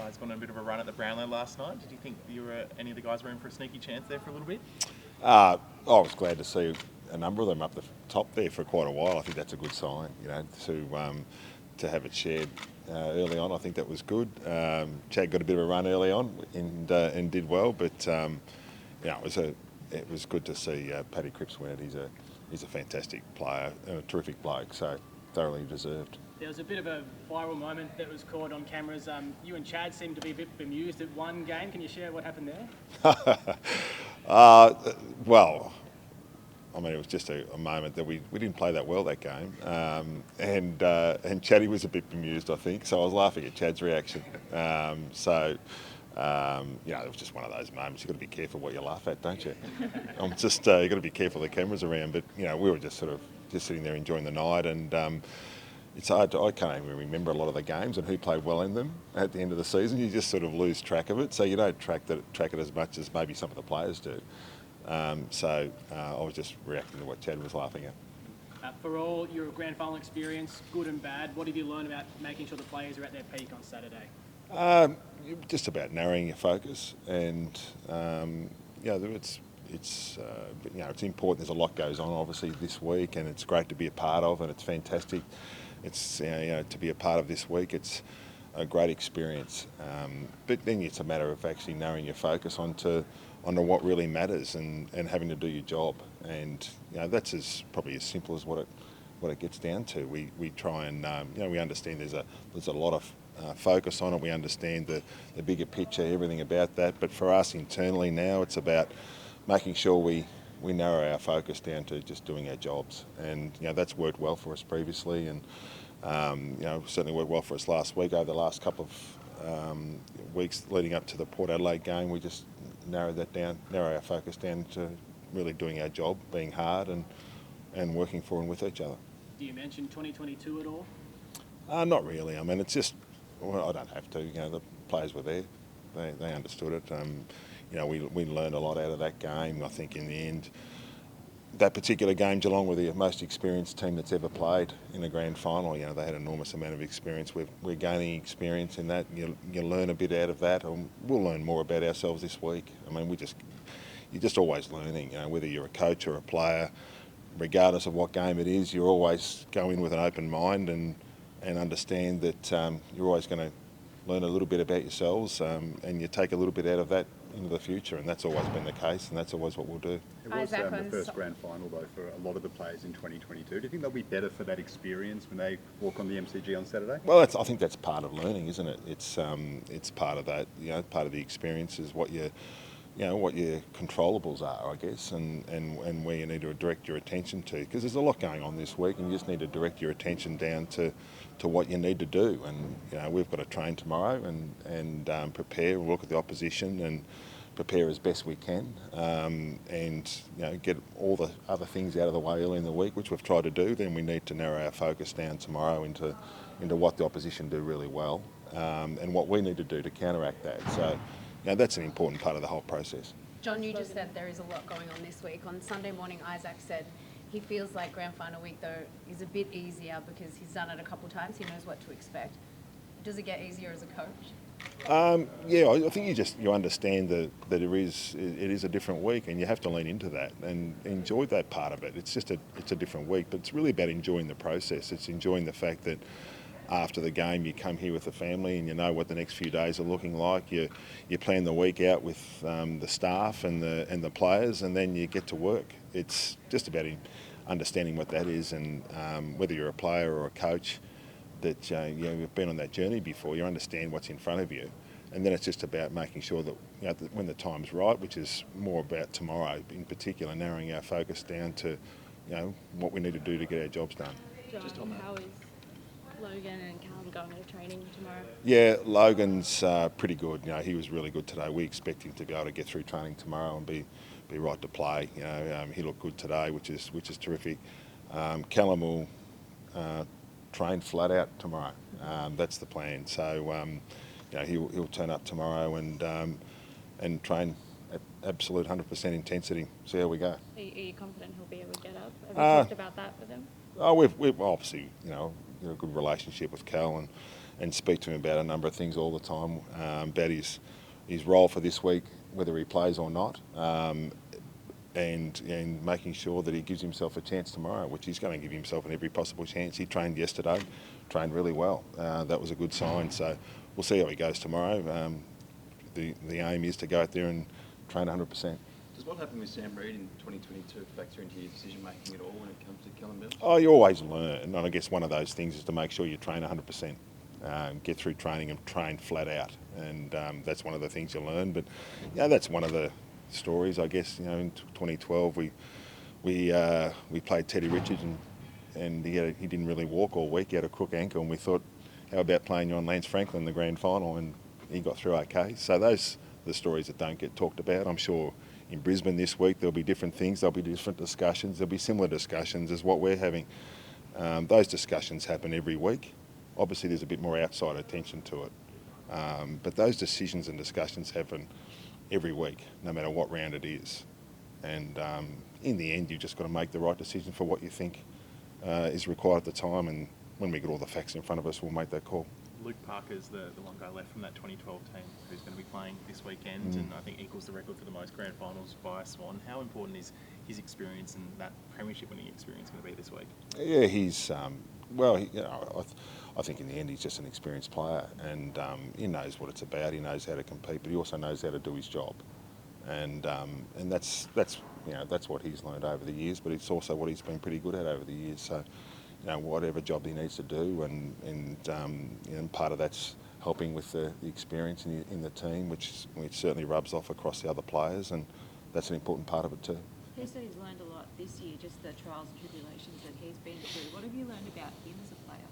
guys got on a bit of a run at the Brownlow last night. Did you think any of the guys were in for a sneaky chance there for a little bit? I was glad to see a number of them up the top there for quite a while. I think that's a good sign, to have it shared early on. I think that was good. Chad got a bit of a run early on and did well, but it was good to see Paddy Cripps win it. He's a fantastic player and a terrific bloke, so thoroughly deserved. There was a bit of a viral moment that was caught on cameras. You and Chad seemed to be a bit bemused at one game. Can you share what happened there? Well, I mean, it was just a moment that we didn't play that well that game, and Chaddy was a bit bemused, I think. So I was laughing at Chad's reaction. It was just one of those moments. You've got to be careful what you laugh at, don't you? You've got to be careful the cameras around. But we were just sitting there enjoying the night, and it's hard I can't even remember a lot of the games and who played well in them at the end of the season. You just sort of lose track of it, so you don't track it as much as maybe some of the players do. I was just reacting to what Chad was laughing at. For all your grand final experience, good and bad, what have you learned about making sure the players are at their peak on Saturday? Just about narrowing your focus, and it's important. There's a lot goes on obviously this week, and it's great to be a part of, and it's fantastic. It's to be a part of this week. It's a great experience, but then it's a matter of actually narrowing your focus onto what really matters and having to do your job, and that's probably as simple as what it gets down to. We try and we understand there's a lot of focus on it. We understand the bigger picture, everything about that. But for us internally now, it's about making sure we narrow our focus down to just doing our jobs, and that's worked well for us previously, and certainly worked well for us last week. Over the last couple of weeks leading up to the Port Adelaide game, we just narrow our focus down to really doing our job, being hard and working for and with each other. Do you mention 2022 at all? Not really. I mean, it's just, I don't have to. The players were there. They understood it. We learned a lot out of that game. I think in the end, that particular game, Geelong were the most experienced team that's ever played in a grand final. They had an enormous amount of experience. We're gaining experience in that. You learn a bit out of that, and we'll learn more about ourselves this week. I mean, you're just always learning. Whether you're a coach or a player, regardless of what game it is, you always go in with an open mind and understand that you're always going to learn a little bit about yourselves, and you take a little bit out of that into the future, and that's always been the case, and that's always what we'll do. It was the first grand final, though, for a lot of the players in 2022. Do you think they'll be better for that experience when they walk on the MCG on Saturday? Well, I think that's part of learning, isn't it? It's part of that. Part of the experience is what your controllables are, I guess, and where you need to direct your attention to, because there's a lot going on this week, and you just need to direct your attention down to what you need to do. And we've got to train tomorrow and prepare, look at the opposition and prepare as best we can, and get all the other things out of the way early in the week, which we've tried to do. Then we need to narrow our focus down tomorrow into what the opposition do really well, and what we need to do to counteract that. So that's an important part of the whole process. John, you just said there is a lot going on this week. On Sunday morning, Isaac said he feels like grand final week, though, is a bit easier because he's done it a couple of times. He knows what to expect. Does it get easier as a coach? I think you understand that it is a different week, and you have to lean into that and enjoy that part of it. It's a different week, but it's really about enjoying the process. It's enjoying the fact that after the game you come here with the family and you know what the next few days are looking like. You plan the week out with the staff and the players, and then you get to work. It's just about understanding what that is, and whether you're a player or a coach, that you've been on that journey before, you understand what's in front of you, and then it's just about making sure that that when the time's right, which is more about tomorrow in particular, narrowing our focus down to what we need to do to get our jobs done. John, how is Logan and Callum going to training tomorrow? Yeah, Logan's pretty good. He was really good today. We expect him to be able to get through training tomorrow and be right to play. He looked good today, which is terrific. Callum will train flat out tomorrow. That's the plan. So he'll turn up tomorrow and train at absolute 100% intensity. See how we go. Are you confident he'll be able to get up? Have you talked about that with him? We've obviously a good relationship with Cal, and speak to him about a number of things all the time, about his role for this week, whether he plays or not, and making sure that he gives himself a chance tomorrow, which he's going to give himself in every possible chance. He trained yesterday, trained really well. That was a good sign. So we'll see how he goes tomorrow. The aim is to go out there and train 100%. Does what happened with Sam Reid in 2022 factor into your decision making at all when it comes to Callum Mills? Oh, you always learn, and I guess one of those things is to make sure you train 100%. Get through training and train flat out, and that's one of the things you learn. But that's one of the stories, I guess. In 2012 we played Teddy Richards, and he didn't really walk all week. He had a crook ankle, and we thought, how about playing you on Lance Franklin in the grand final, and he got through okay. So those are the stories that don't get talked about. I'm sure in Brisbane this week there'll be different things, there'll be different discussions, there'll be similar discussions as what we're having. Those discussions happen every week. Obviously there's a bit more outside attention to it, but those decisions and discussions happen every week, no matter what round it is. And in the end, you've just got to make the right decision for what you think is required at the time, and when we get all the facts in front of us, we'll make that call. Luke Parker's the one guy left from that 2012 team who's going to be playing this weekend, and I think equals the record for the most grand finals by a Swan. How important is his experience and that premiership winning experience going to be this week? Yeah, he's I think in the end he's just an experienced player, and he knows what it's about. He knows how to compete, but he also knows how to do his job, and that's what he's learned over the years. But it's also what he's been pretty good at over the years. So, whatever job he needs to do, and part of that's helping with the experience in the team, which certainly rubs off across the other players, and that's an important part of it too. He said he's learned a lot this year, just the trials and tribulations that he's been through. What have you learned about him as a player?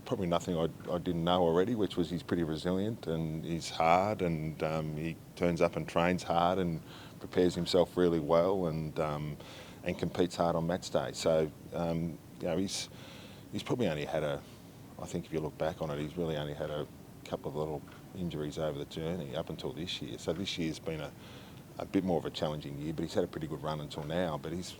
Probably nothing I didn't know already, which was he's pretty resilient and he's hard, and he turns up and trains hard and prepares himself really well, and competes hard on match day. So he's probably only had I think if you look back on it, he's really only had a couple of little injuries over the journey up until this year. So this year's been a bit more of a challenging year, but he's had a pretty good run until now. But he's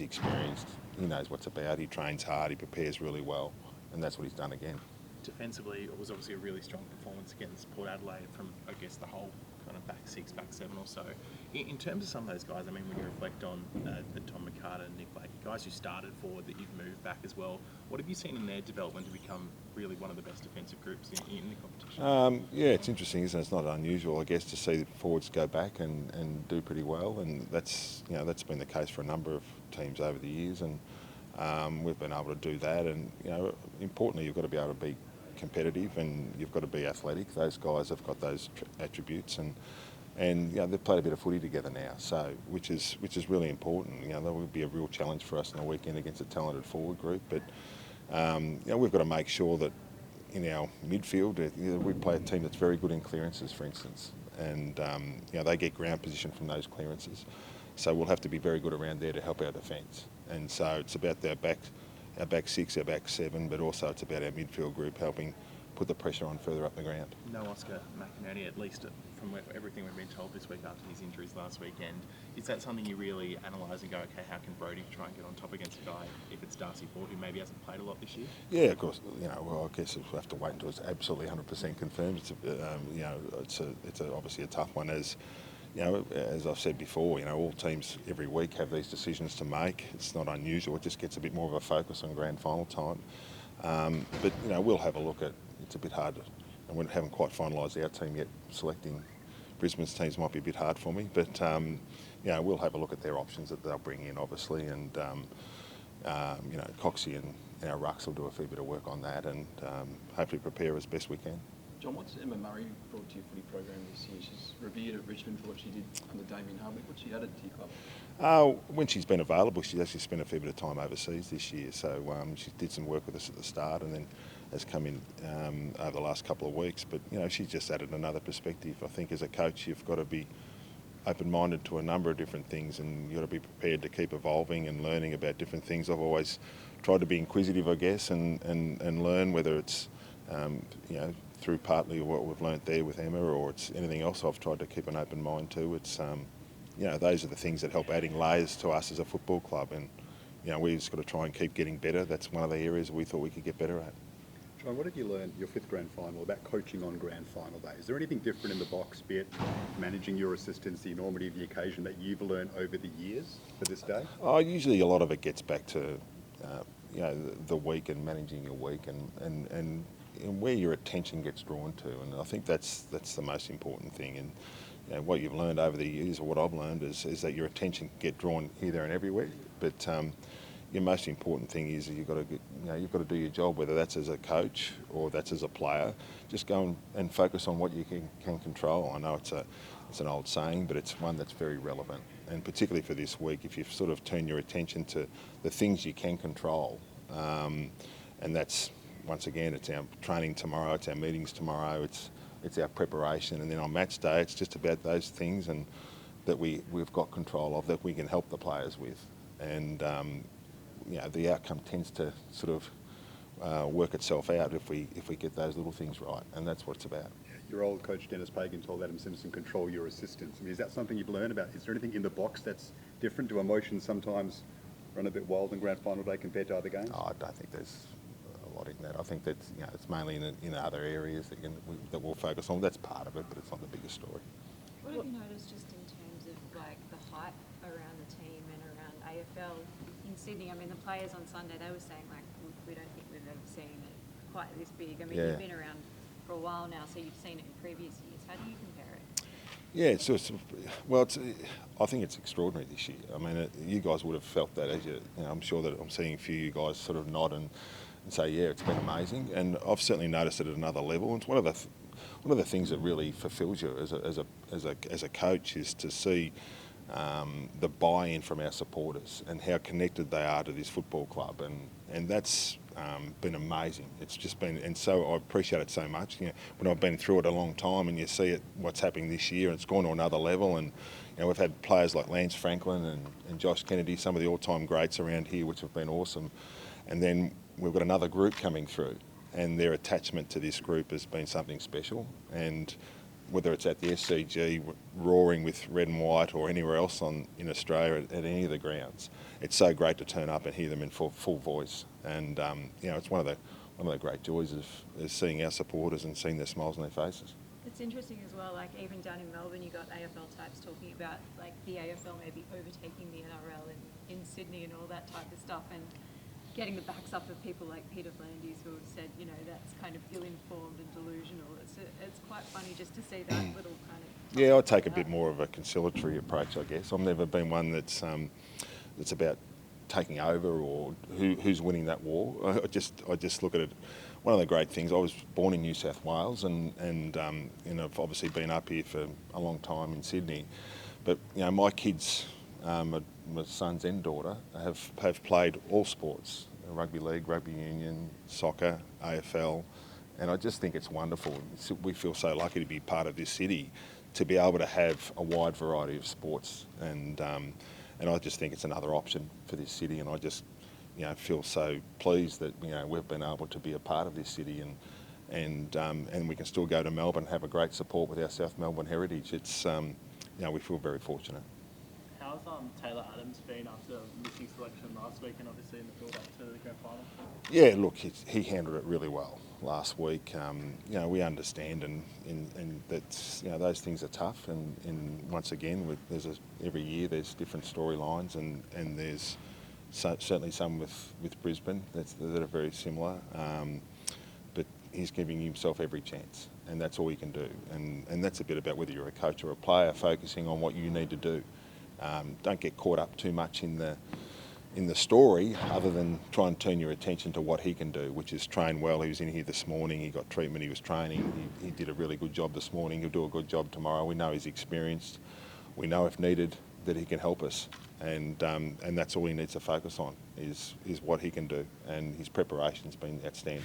experienced. He knows what's about. He trains hard. He prepares really well, and that's what he's done again. Defensively, it was obviously a really strong performance against Port Adelaide from, I guess, the whole kind of back six, back seven or so. In terms of some of those guys, I mean, when you reflect on the Tom McCarter and Nick Blake, guys who started forward that you've moved back as well, what have you seen in their development to become really one of the best defensive groups in the competition? It's interesting, isn't it? It's not unusual, I guess, to see the forwards go back and do pretty well, and that's been the case for a number of teams over the years, and we've been able to do that. And importantly, you've got to be able to be competitive, and you've got to be athletic. Those guys have got those attributes, and they've played a bit of footy together now, so which is really important. That would be a real challenge for us on the weekend against a talented forward group, but we've got to make sure that in our midfield, we play a team that's very good in clearances, for instance, and they get ground position from those clearances, so we'll have to be very good around there to help our defence. And so it's about our back six, our back seven, but also it's about our midfield group helping put the pressure on further up the ground. No Oscar McInerney, at least from everything we've been told this week after his injuries last weekend. Is that something you really analyse and go, okay, how can Brodie try and get on top against a guy if it's Darcy Ford, who maybe hasn't played a lot this year? Yeah, of course. Well, I guess we'll have to wait until it's absolutely 100% confirmed. It's obviously a tough one, as I've said before. All teams every week have these decisions to make. It's not unusual. It just gets a bit more of a focus on grand final time. But we'll have a look at. It's a bit hard, and we haven't quite finalised our team yet. Selecting Brisbane's teams might be a bit hard for me, but we'll have a look at their options that they'll bring in, obviously, and Coxie and our rucks will do a fair bit of work on that, and hopefully prepare as best we can. John, what's Emma Murray brought to your footy program this year? She's revered at Richmond for what she did under Damien Hardwick. What's she added to your club? When she's been available, she's actually spent a fair bit of time overseas this year. So she did some work with us at the start, and then has come in over the last couple of weeks. But she's just added another perspective. I think as a coach, you've got to be open-minded to a number of different things, and you've got to be prepared to keep evolving and learning about different things. I've always tried to be inquisitive, I guess, and learn, whether it's through partly what we've learnt there with Emma, or it's anything else. I've tried to keep an open mind to. It's those are the things that help adding layers to us as a football club, and we've just got to try and keep getting better. That's one of the areas we thought we could get better at. John, what did you learn your fifth grand final about coaching on grand final day? Is there anything different in the box, be it managing your assistants, the enormity of the occasion that you've learned over the years for this day? Usually a lot of it gets back to the week and managing your week and where your attention gets drawn to, and I think that's the most important thing. And what you've learned over the years, or what I've learned, is that your attention can get drawn here, there, and everywhere. But your most important thing is that you've got to do your job, whether that's as a coach or that's as a player. Just go and focus on what you can control. I know it's an old saying, but it's one that's very relevant. And particularly for this week, if you sort of turn your attention to the things you can control, and that's, once again, it's our training tomorrow, it's our meetings tomorrow, it's our preparation, and then on match day, it's just about those things and that we've got control of, that we can help the players with. And the outcome tends to sort of work itself out if we get those little things right, and that's what it's about. Your old coach Dennis Pagan told Adam Simpson, control your assistants. I mean, is that something you've learned about? Is there anything in the box that's different? Do emotions sometimes run a bit wild in grand final day compared to other games? I don't think there's a lot in that. I think that it's mainly in other areas that we'll focus on. That's part of it, but it's not the biggest story. What have you noticed just in terms of like the hype around the team and around AFL in Sydney? I mean, the players on Sunday, they were saying like, we don't think we've ever seen it quite this big. I mean, Yeah. You've been around for a while now, so you've seen it in previous years. How do you compare it? Yeah, I think it's extraordinary this year. I mean, you guys would have felt that as I'm sure that I'm seeing a few of you guys sort of nod and say, yeah, it's been amazing. And I've certainly noticed it at another level. And it's one of the things that really fulfills you as a coach is to see the buy-in from our supporters and how connected they are to this football club, and that's been amazing. It's just been, and so I appreciate it so much. When I've been through it a long time, and you see what's happening this year, and it's gone to another level. And we've had players like Lance Franklin and Josh Kennedy, some of the all-time greats around here, which have been awesome. And then we've got another group coming through, and their attachment to this group has been something special. And whether it's at the SCG, roaring with red and white, or anywhere else in Australia at any of the grounds, it's so great to turn up and hear them in full voice. And it's one of the great joys of seeing our supporters and seeing their smiles on their faces. It's interesting as well, like even down in Melbourne, you got AFL types talking about like the AFL maybe overtaking the NRL in Sydney and all that type of stuff, and getting the backs up of people like Peter Vlandis who have said, that's kind of ill-informed and delusional. It's quite funny just to see that little kind of... Yeah, I take a bit more of a conciliatory approach, I guess. I've never been one that's about taking over or who's winning that war. I just look at it. One of the great things, I was born in New South Wales and I've obviously been up here for a long time in Sydney. But my kids, my sons and daughter, have played all sports: rugby league, rugby union, soccer, AFL, and I just think it's wonderful. We feel so lucky to be part of this city, to be able to have a wide variety of sports, and I just think it's another option for this city, and I just feel so pleased that we've been able to be a part of this city, and we can still go to Melbourne and have a great support with our South Melbourne heritage. It's we feel very fortunate. How's Taylor Adams been after missing selection last week and obviously in the build-up to the grand final? Yeah, look, he handled it really well last week. We understand and that those things are tough, and once again, every year there's different storylines, and there's certainly some with Brisbane that are very similar. But he's giving himself every chance, and that's all he can do. And that's a bit about whether you're a coach or a player, focusing on what you need to do. Don't get caught up too much in the story, other than try and turn your attention to what he can do, which is train well. He was in here this morning, he got treatment, he was training, he did a really good job this morning, he'll do a good job tomorrow. We know he's experienced, we know if needed that he can help us, and that's all he needs to focus on is what he can do, and his preparation's been outstanding.